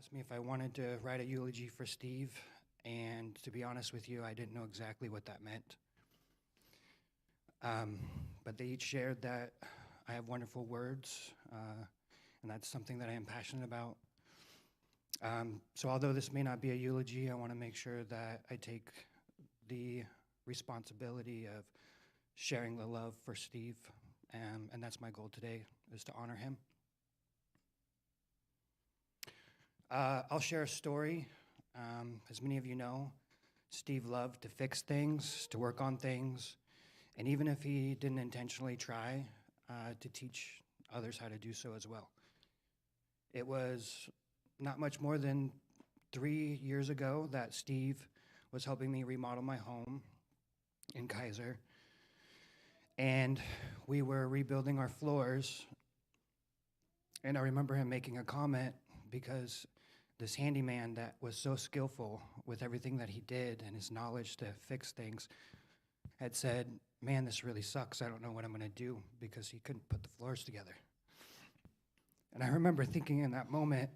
asked me if I wanted to write a eulogy for Steve, and to be honest with you, I didn't know exactly what that meant. But they each shared that I have wonderful words, and that's something that I am passionate about. So although this may not be a eulogy, I want to make sure that I take the responsibility of sharing the love for Steve, and that's my goal today, is to honor him. I'll share a story. As many of you know, Steve loved to fix things, to work on things, and even if he didn't intentionally try, to teach others how to do so as well. It was not much more than 3 years ago that Steve was helping me remodel my home in Kaiser, and we were rebuilding our floors, and I remember him making a comment because this handyman that was so skillful with everything that he did and his knowledge to fix things had said, "Man, this really sucks. I don't know what I'm going to do," because he couldn't put the floors together. And I remember thinking in that moment,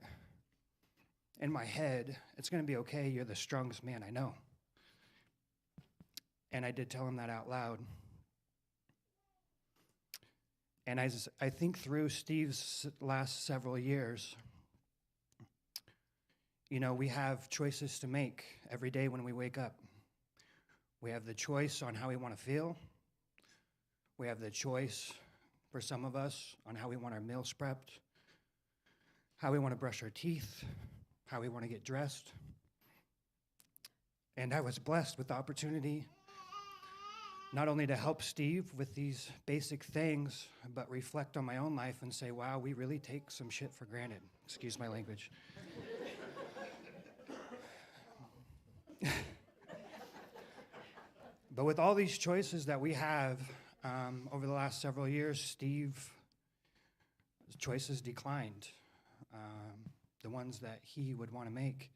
in my head, it's going to be okay. You're the strongest man I know. And I did tell him that out loud. And as I think through Steve's last several years, you know, we have choices to make every day when we wake up. We have the choice on how we want to feel. We have the choice, for some of us, on how we want our meals prepped, how we want to brush our teeth, how we want to get dressed. And I was blessed with the opportunity not only to help Steve with these basic things, but reflect on my own life and say, wow, we really take some shit for granted. Excuse my language. But with all these choices that we have over the last several years, Steve's choices declined, the ones that he would want to make.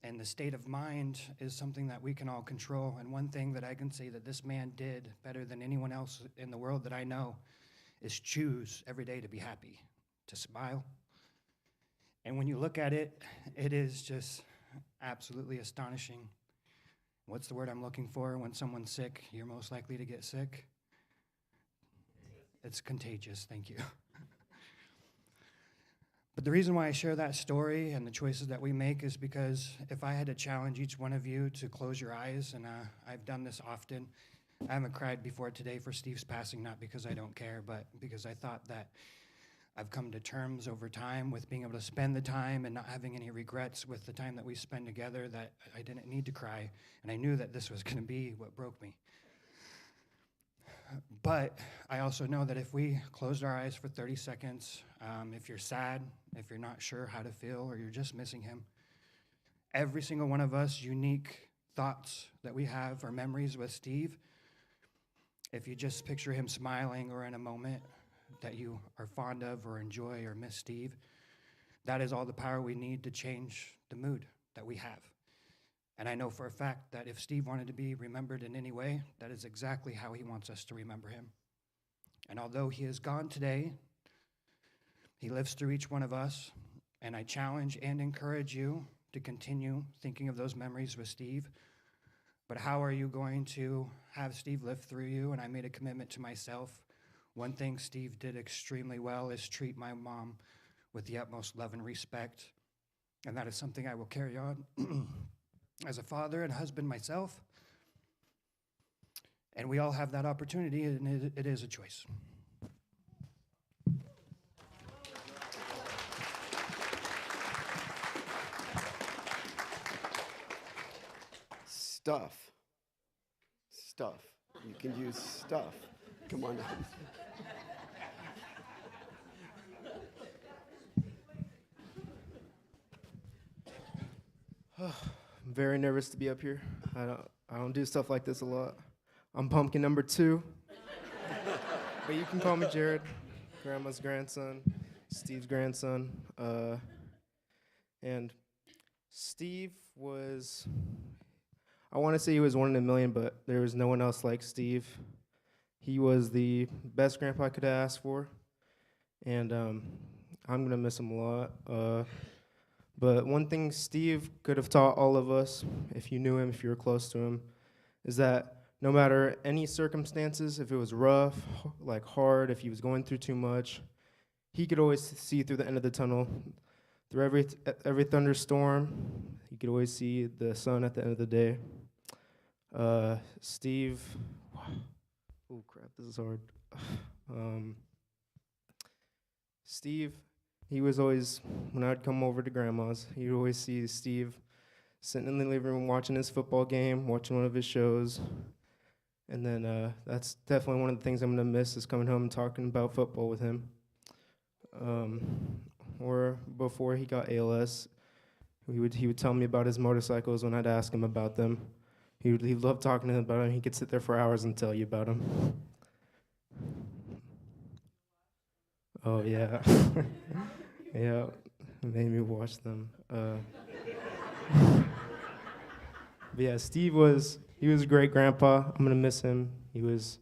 And the state of mind is something that we can all control. And one thing that I can say that this man did better than anyone else in the world that I know is choose every day to be happy, to smile. And when you look at it, it is just absolutely astonishing. What's the word I'm looking for? When someone's sick, you're most likely to get sick. It's contagious, thank you. But the reason why I share that story and the choices that we make is because if I had to challenge each one of you to close your eyes, and I've done this often. I haven't cried before today for Steve's passing, not because I don't care, but because I thought that I've come to terms over time with being able to spend the time and not having any regrets with the time that we spend together, that I didn't need to cry, and I knew that this was going to be what broke me. But I also know that if we closed our eyes for 30 seconds, if you're sad, if you're not sure how to feel, or you're just missing him, every single one of us unique thoughts that we have or memories with Steve, if you just picture him smiling or in a moment that you are fond of or enjoy or miss Steve, that is all the power we need to change the mood that we have. And I know for a fact that if Steve wanted to be remembered in any way, that is exactly how he wants us to remember him. And although he is gone today, he lives through each one of us, and I challenge and encourage you to continue thinking of those memories with Steve. But how are you going to have Steve live through you? And I made a commitment to myself. One thing Steve did extremely well is treat my mom with the utmost love and respect, and that is something I will carry on as a father and husband myself. And we all have that opportunity, and it is a choice. Stuff. You can use stuff. Come on down. I'm very nervous to be up here. I don't do stuff like this a lot. I'm pumpkin number 2. But you can call me Jared, Grandma's grandson, Steve's grandson. And Steve was, I want to say he was 1 in a million, but there was no one else like Steve. He was the best grandpa I could have asked for. And I'm going to miss him a lot. But one thing Steve could have taught all of us, if you knew him, if you were close to him, is that no matter any circumstances, if it was rough, like hard, if he was going through too much, he could always see through the end of the tunnel. Through every thunderstorm, he could always see the sun at the end of the day. Steve, oh crap, this is hard. Steve, he was always, when I'd come over to Grandma's, you'd always see Steve sitting in the living room watching his football game, watching one of his shows. And then that's definitely one of the things I'm going to miss is coming home and talking about football with him. Or before he got ALS, he would tell me about his motorcycles when I'd ask him about them. He loved talking to him about them. He could sit there for hours and tell you about them. Oh, yeah. Yeah, it made me watch them. But yeah, he was a great grandpa. I'm gonna miss him. He was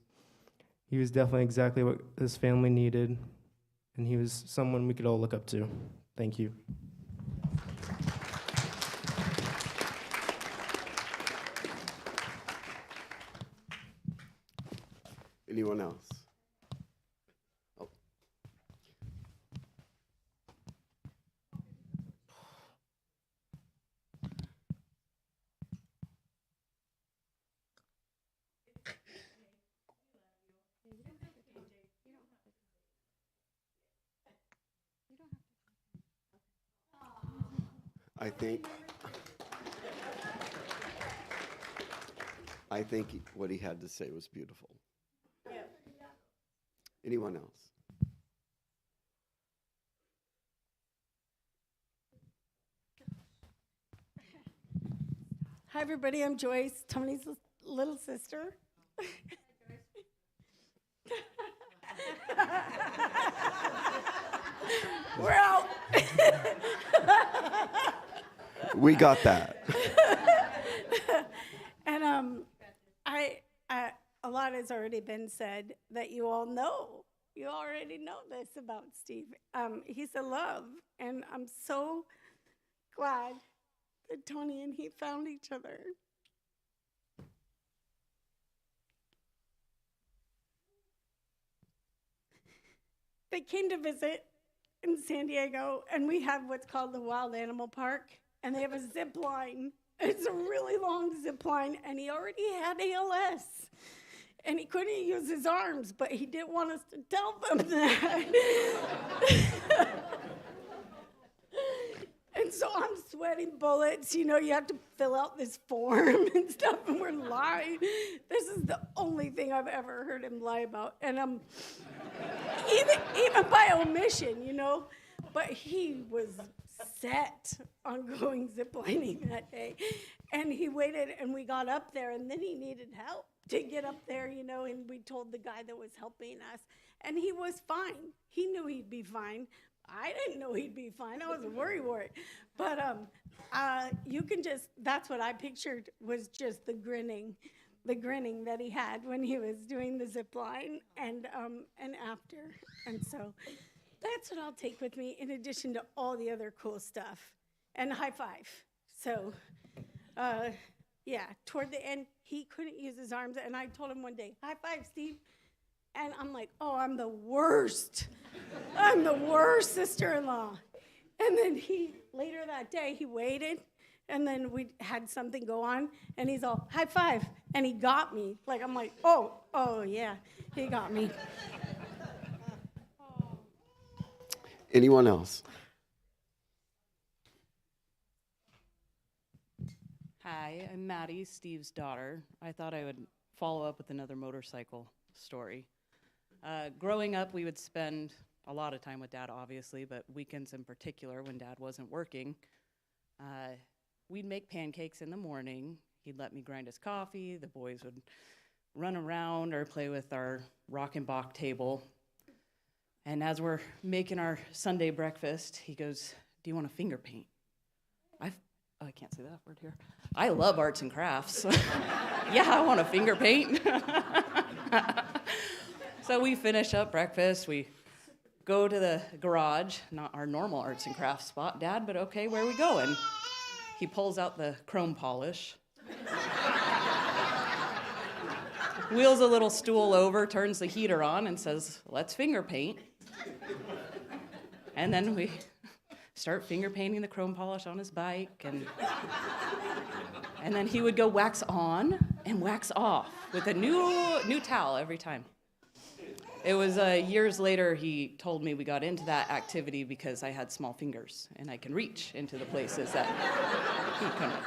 definitely exactly what this family needed, and he was someone we could all look up to. Thank you. Anyone else? Oh. I think what he had to say was beautiful. Anyone else? Hi, everybody. I'm Joyce, Tony's little sister. We're out. We got that. And a lot has already been said that you all know. You already know this about Steve. He's a love, and I'm so glad that Tony and he found each other. They came to visit in San Diego, and we have what's called the Wild Animal Park, and they have a zip line. It's a really long zip line, and he already had ALS. And he couldn't use his arms, but he didn't want us to tell them that. And so I'm sweating bullets. You know, you have to fill out this form and stuff, and we're lying. This is the only thing I've ever heard him lie about. And even by omission, you know. But he was set on going ziplining that day. And he waited, and we got up there, and then he needed help to get up there, you know, and we told the guy that was helping us. And he was fine. He knew he'd be fine. I didn't know he'd be fine. I was worried. But you can just, that's what I pictured was just the grinning that he had when he was doing the zip line and after. And so that's what I'll take with me in addition to all the other cool stuff. And high five. So, yeah, toward the end, he couldn't use his arms. And I told him one day, high five, Steve. And I'm like, oh, I'm the worst. I'm the worst sister-in-law. And then later that day, he waited, and then we had something go on, and he's all, high five, and he got me. Like, I'm like, oh, yeah, he got me. Anyone else? Hi, I'm Maddie, Steve's daughter. I thought I would follow up with another motorcycle story. Growing up, we would spend a lot of time with Dad, obviously, but weekends in particular when Dad wasn't working. We'd make pancakes in the morning. He'd let me grind his coffee. The boys would run around or play with our rock and bach table. And as we're making our Sunday breakfast, he goes, do you want to finger paint? I can't say that word here. I love arts and crafts. Yeah, I want to finger paint. So we finish up breakfast, we go to the garage, not our normal arts and crafts spot. Dad, but okay, where are we going? He pulls out the chrome polish, wheels a little stool over, turns the heater on, and says, let's finger paint. And then we start finger painting the chrome polish on his bike, and then he would go wax on and wax off with a new towel every time. It was years later he told me we got into that activity because I had small fingers and I can reach into the places that he couldn't.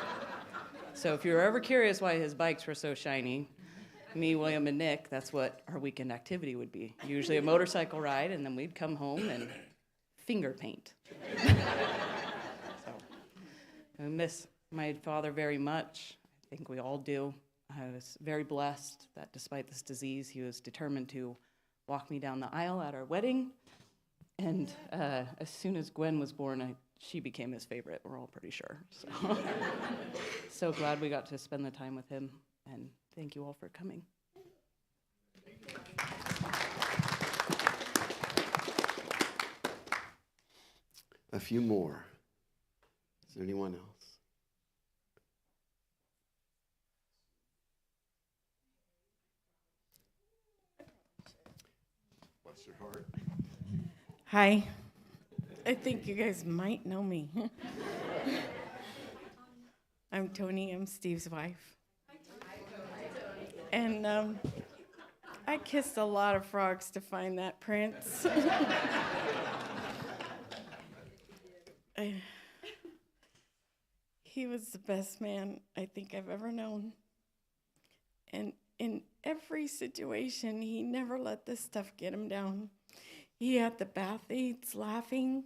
So if you're ever curious why his bikes were so shiny, me, William, and Nick, that's what our weekend activity would be. Usually a motorcycle ride, and then we'd come home and finger paint. So I miss my father very much. I think we all do. I was very blessed that despite this disease, he was determined to walk me down the aisle at our wedding. And as soon as Gwen was born, she became his favorite, we're all pretty sure. So, so glad we got to spend the time with him, and thank you all for coming. A few more. Is there anyone else? Bless your heart. Hi. I think you guys might know me. I'm Tony. I'm Steve's wife. And I kissed a lot of frogs to find that prince. He was the best man I think I've ever known. And in every situation, he never let this stuff get him down. He had the bath aides laughing.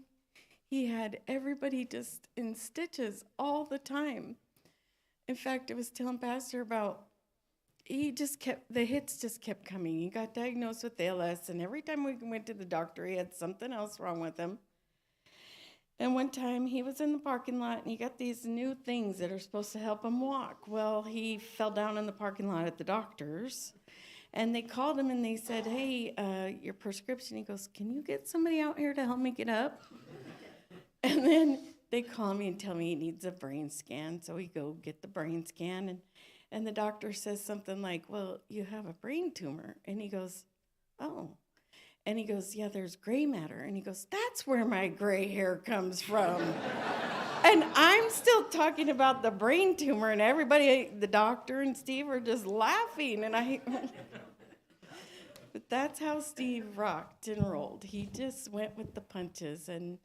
He had everybody just in stitches all the time. In fact, I was telling Pastor about, the hits just kept coming. He got diagnosed with ALS, and every time we went to the doctor, he had something else wrong with him. And one time he was in the parking lot and he got these new things that are supposed to help him walk. Well, he fell down in the parking lot at the doctor's, and they called him and they said, hey, your prescription. He goes, can you get somebody out here to help me get up? And then they call me and tell me he needs a brain scan. So we go get the brain scan, and the doctor says something like, well, you have a brain tumor. And he goes, oh. And he goes, yeah, there's gray matter. And he goes, that's where my gray hair comes from. And I'm still talking about the brain tumor, and everybody, the doctor and Steve, are just laughing. And but that's how Steve rocked and rolled. He just went with the punches, and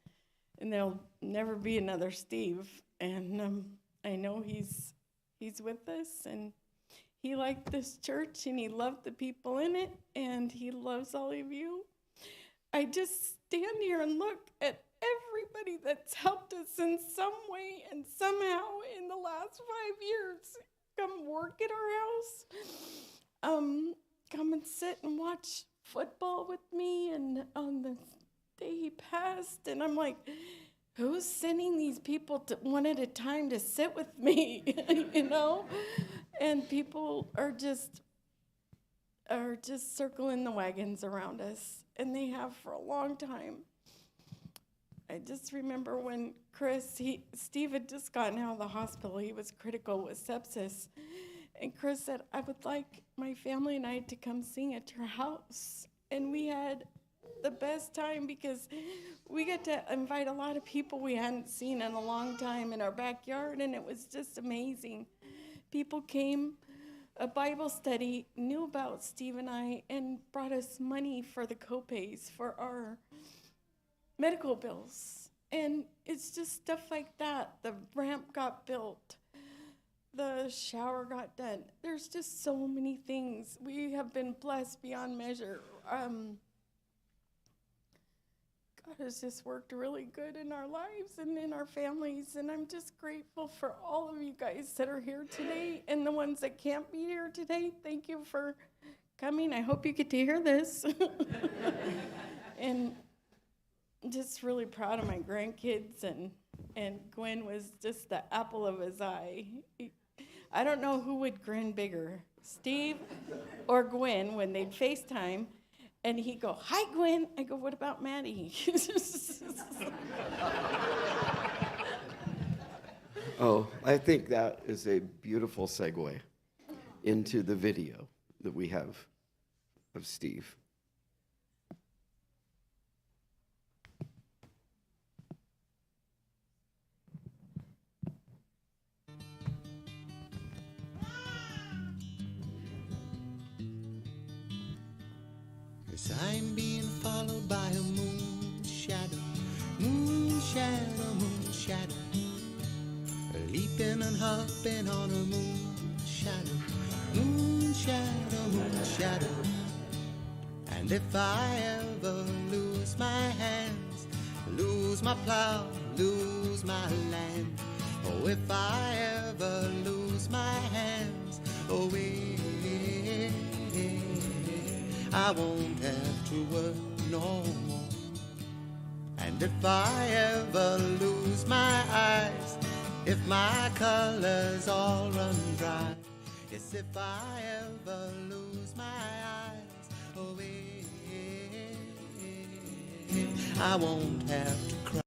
there'll never be another Steve. And I know he's with us, and he liked this church, and he loved the people in it, and he loves all of you. I just stand here and look at everybody that's helped us in some way and somehow in the last 5 years. Come work at our house. Come and sit and watch football with me. And on the day he passed, and I'm like, who's sending these people one at a time to sit with me, you know? And people are just circling the wagons around us, and they have for a long time. I just remember when Steve had just gotten out of the hospital. He was critical with sepsis, and Chris said, I would like my family and I to come sing at your house. And we had the best time because we got to invite a lot of people we hadn't seen in a long time in our backyard, and it was just amazing. People came, a Bible study, knew about Steve and I, and brought us money for the co-pays for our medical bills. And it's just stuff like that. The ramp got built. The shower got done. There's just so many things. We have been blessed beyond measure. God has just worked really good in our lives and in our families, and I'm just grateful for all of you guys that are here today, and the ones that can't be here today. Thank you for coming. I hope you get to hear this. And I'm just really proud of my grandkids, and Gwen was just the apple of his eye. I don't know who would grin bigger, Steve or Gwen, when they'd FaceTime. And he'd go, hi, Gwen. I go, what about Maddie? Oh, I think that is a beautiful segue into the video that we have of Steve. As I'm being followed by a moon shadow, moon shadow, moon shadow, leaping and hopping on a moon shadow, moon shadow, moon shadow. And if I ever lose my hands, lose my plow, lose my land, oh, if I ever lose my hands, oh, I won't have to work no more. And if I ever lose my eyes, if my colors all run dry, yes, if I ever lose my eyes, oh, I won't have to cry.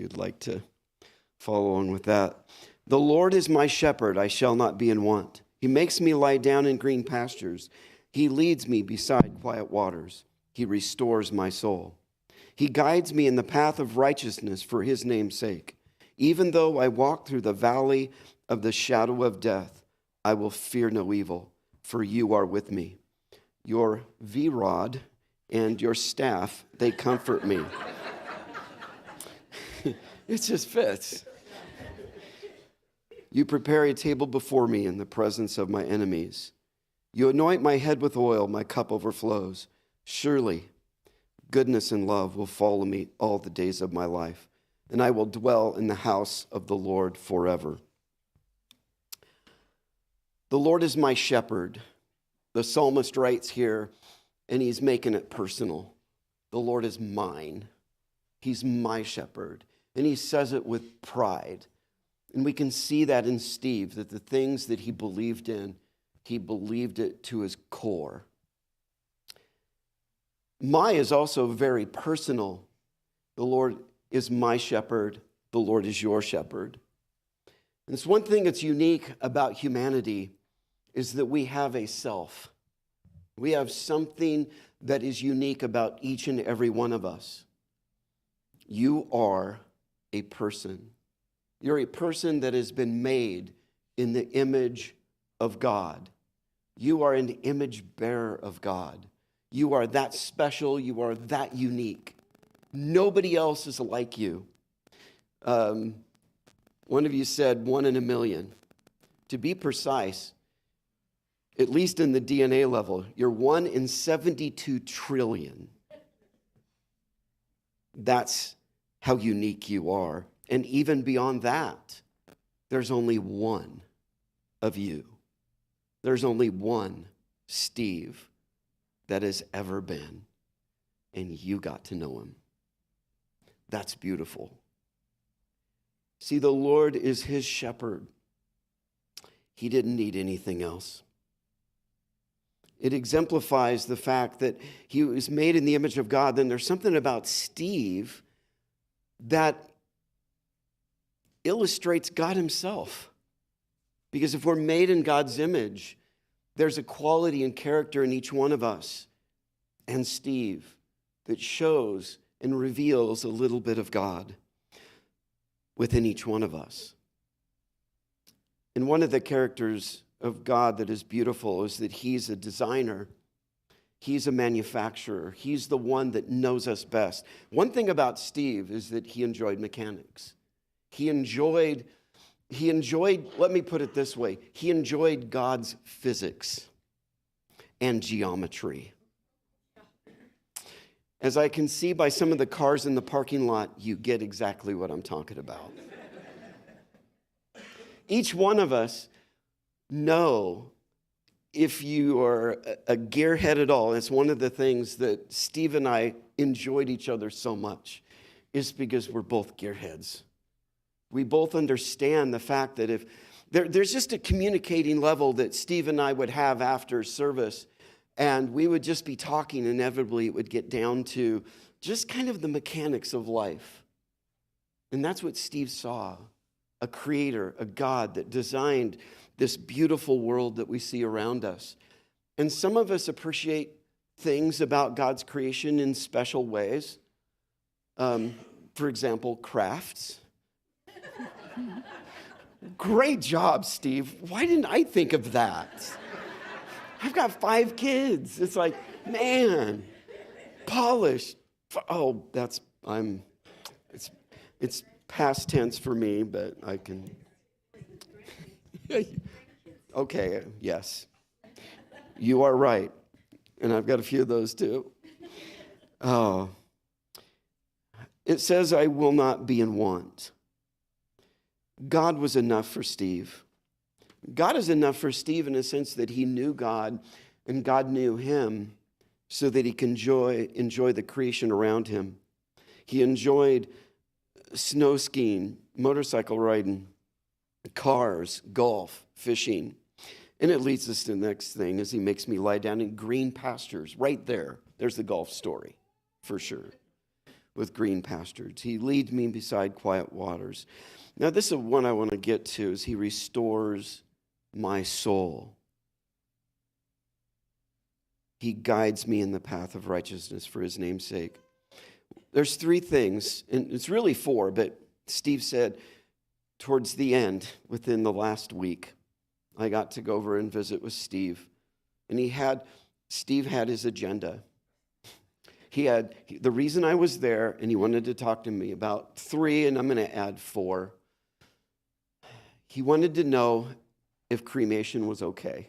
you'd like to follow along with that. The Lord is my shepherd, I shall not be in want. He makes me lie down in green pastures. He leads me beside quiet waters. He restores my soul. He guides me in the path of righteousness for his name's sake. Even though I walk through the valley of the shadow of death, I will fear no evil, for you are with me. Your V-rod and your staff, they comfort me. It just fits. You prepare a table before me in the presence of my enemies. You anoint my head with oil, my cup overflows. Surely, goodness and love will follow me all the days of my life, and I will dwell in the house of the Lord forever. The Lord is my shepherd. The psalmist writes here, and he's making it personal. The Lord is mine. He's my shepherd. And he says it with pride. And we can see that in Steve, that the things that he believed in, he believed it to his core. My is also very personal. The Lord is my shepherd. The Lord is your shepherd. And it's one thing that's unique about humanity is that we have a self. We have something that is unique about each and every one of us. You are a person. You're a person that has been made in the image of God. You are an image bearer of God. You are that special. You are that unique. Nobody else is like you. One of you said 1 in a million. To be precise, at least in the DNA level, you're 1 in 72 trillion. That's how unique you are. And even beyond that, there's only one of you. There's only one Steve that has ever been. And you got to know him. That's beautiful. See, the Lord is his shepherd. He didn't need anything else. It exemplifies the fact that he was made in the image of God. Then there's something about Steve that illustrates God himself. Because if we're made in God's image, there's a quality and character in each one of us and Steve that shows and reveals a little bit of God within each one of us. And one of the characters of God that is beautiful is that he's a designer. He's a manufacturer. He's the one that knows us best. One thing about Steve is that he enjoyed mechanics. He enjoyed, let me put it this way, he enjoyed God's physics and geometry. As I can see by some of the cars in the parking lot, you get exactly what I'm talking about. Each one of us know if you are a gearhead at all. It's one of the things that Steve and I enjoyed each other so much, is because we're both gearheads. We both understand the fact that if there's just a communicating level that Steve and I would have after service, and we would just be talking. Inevitably, it would get down to just kind of the mechanics of life. And that's what Steve saw, a creator, a God that designed this beautiful world that we see around us. And some of us appreciate things about God's creation in special ways. For example, crafts. Great job, Steve. Why didn't I think of that? I've got 5 kids. It's like, man, polished. Oh, it's past tense for me, but I can. Okay, yes. You are right. And I've got a few of those too. Oh. It says, I will not be in want. God was enough for Steve. God is enough for Steve in a sense that he knew God and God knew him so that he can enjoy the creation around him. He enjoyed snow skiing, motorcycle riding, cars, golf, fishing. And it leads us to the next thing is he makes me lie down in green pastures right there. There's the golf story for sure. with green pastures. He leads me beside quiet waters. Now, this is one I want to get to, is he restores my soul. He guides me in the path of righteousness for his name's sake. There's three things, and it's really four, but Steve said towards the end, within the last week, I got to go over and visit with Steve. And Steve had his agenda. The reason I was there, and he wanted to talk to me about three, and I'm going to add four. He wanted to know if cremation was okay.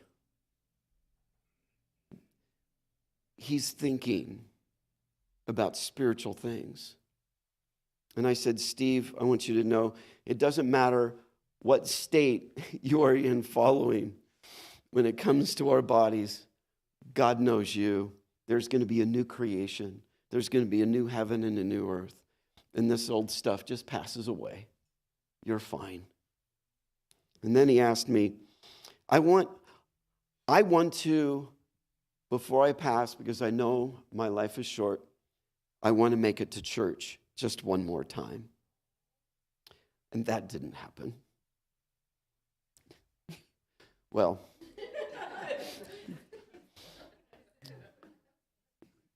He's thinking about spiritual things. And I said, Steve, I want you to know it doesn't matter what state you are in following. When it comes to our bodies, God knows you. There's going to be a new creation. There's going to be a new heaven and a new earth. And this old stuff just passes away. You're fine. And then he asked me, I want to, before I pass, because I know my life is short, I want to make it to church just one more time. And that didn't happen. Well,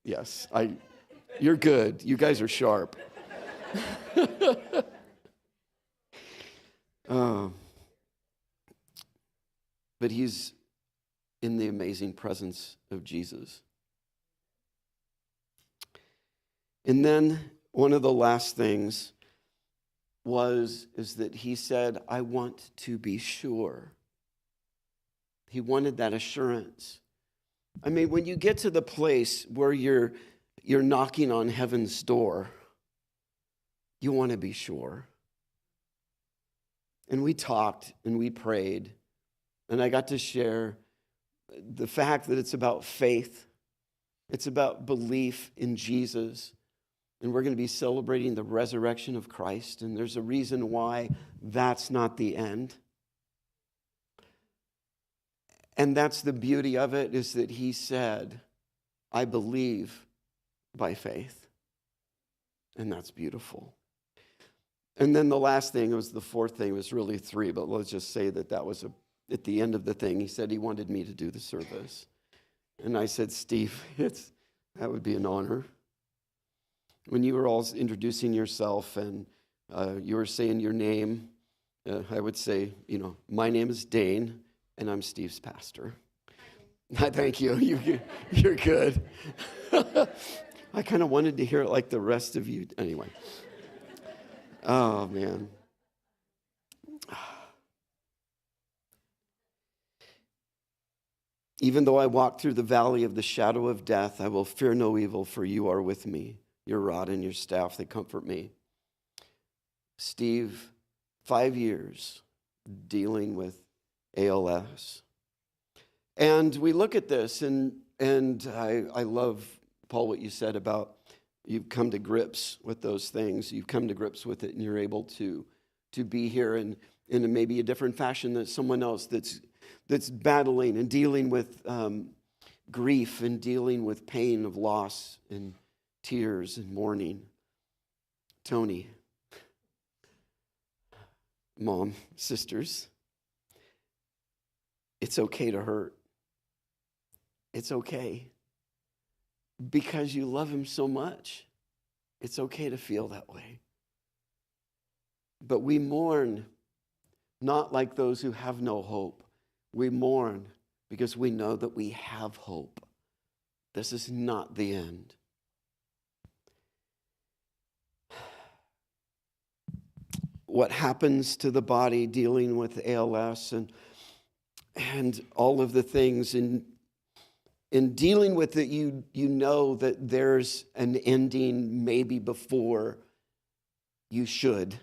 yes, you're good. You guys are sharp. But he's in the amazing presence of Jesus. And then one of the last things is that he said, I want to be sure. He wanted that assurance. I mean, when you get to the place where you're knocking on heaven's door, you want to be sure. And we talked and we prayed, and I got to share the fact that it's about faith. It's about belief in Jesus. And we're going to be celebrating the resurrection of Christ. And there's a reason why that's not the end. And that's the beauty of it, is that he said, I believe by faith. And that's beautiful. And then the last thing, it was the fourth thing, it was really three, but let's just say that was at the end of the thing. He said he wanted me to do the service. And I said, Steve, that would be an honor. When you were all introducing yourself and you were saying your name, I would say, my name is Dane, and I'm Steve's pastor. Thank you. You're good. I kind of wanted to hear it like the rest of you. Anyway. Oh, man. Even though I walk through the valley of the shadow of death, I will fear no evil, for you are with me. Your rod and your staff, they comfort me. Steve, 5 years dealing with ALS. And we look at this, and I love, Paul, what you said about you've come to grips with those things. You've come to grips with it, and you're able to be here in maybe a different fashion than someone else that's battling and dealing with grief and dealing with pain of loss and tears and mourning. Tony, mom, sisters, it's okay to hurt. It's okay. Because you love him so much, it's okay to feel that way. But we mourn not like those who have no hope. We mourn because we know that we have hope. This is not the end. What happens to the body dealing with ALS and all of the things in dealing with it, you know that there's an ending maybe before you should.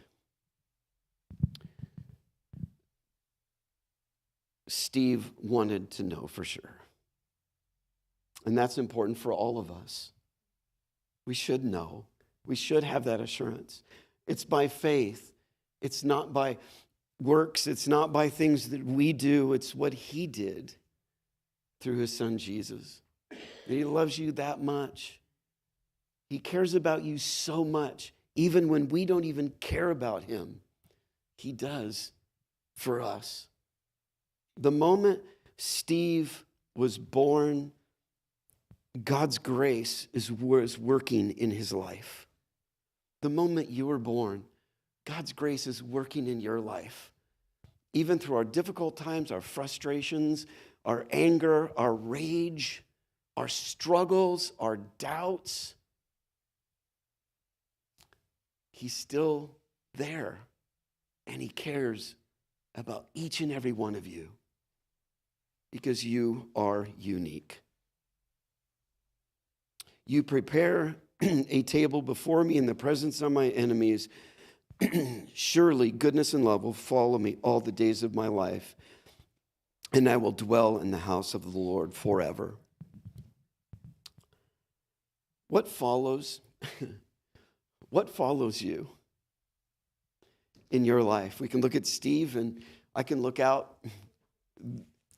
Steve wanted to know for sure. And that's important for all of us. We should know. We should have that assurance. It's by faith. It's not by works. It's not by things that we do. It's what he did through his son Jesus. And he loves you that much. He cares about you so much, even when we don't even care about him. He does for us. The moment Steve was born, God's grace was working in his life. The moment you were born, God's grace is working in your life. Even through our difficult times, our frustrations, our anger, our rage, our struggles, our doubts, he's still there, and he cares about each and every one of you because you are unique. You prepare a table before me in the presence of my enemies. Surely goodness and love will follow me all the days of my life, and I will dwell in the house of the Lord forever. What follows? What follows you in your life? We can look at Steve, and I can look out.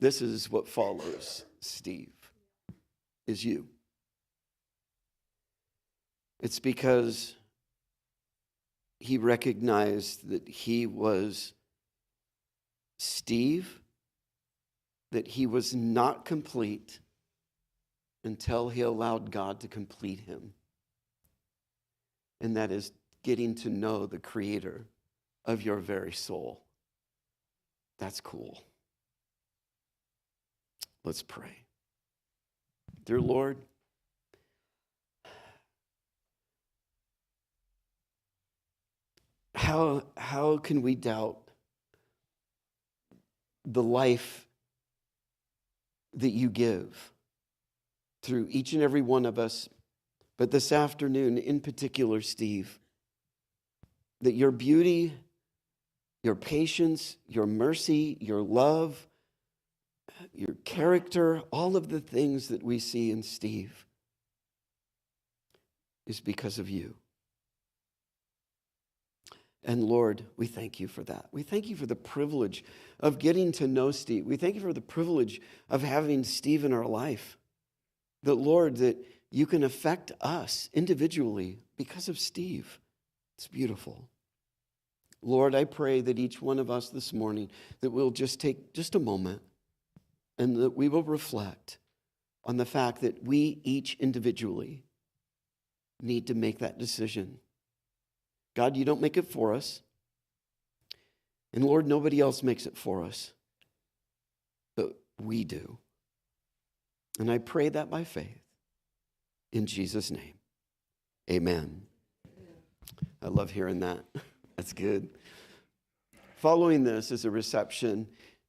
This is what follows Steve, is you. It's because he recognized that he was Steve, that he was not complete until he allowed God to complete him. And that is getting to know the creator of your very soul. That's cool. Let's pray. Dear Lord, how can we doubt the life that you give through each and every one of us, but this afternoon in particular, Steve, that your beauty, your patience, your mercy, your love, your character, all of the things that we see in Steve is because of you. And Lord, we thank you for that. We thank you for the privilege of getting to know Steve. We thank you for the privilege of having Steve in our life. That, Lord, that you can affect us individually because of Steve. It's beautiful. Lord, I pray that each one of us this morning, that we'll just take just a moment and that we will reflect on the fact that we each individually need to make that decision. God, you don't make it for us. And Lord, nobody else makes it for us. But we do. And I pray that by faith. In Jesus' name. Amen. I love hearing that. That's good. Following this is a reception.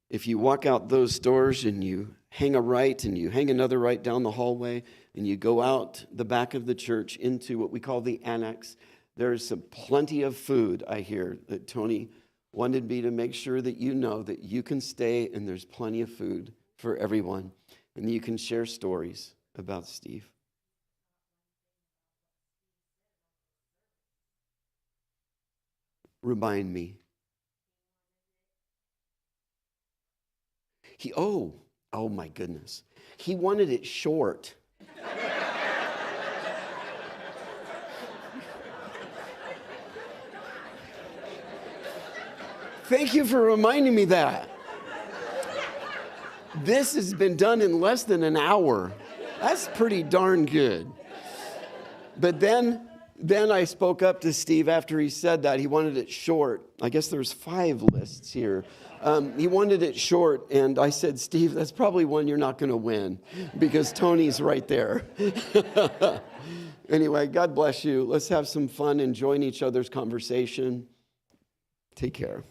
If you walk out those doors and you hang a right and you hang another right down the hallway and you go out the back of the church into what we call the annex, there's plenty of food, I hear, that Tony wanted me to make sure that you know that you can stay and there's plenty of food for everyone. And you can share stories about Steve. Remind me. Oh my goodness. He wanted it short. Thank you for reminding me that. This has been done in less than an hour. That's pretty darn good. But then I spoke up to Steve after he said that. He wanted it short. I guess there's 5 lists here. He wanted it short, and I said, Steve, that's probably one you're not going to win because Tony's right there. Anyway, God bless you. Let's have some fun and join each other's conversation. Take care.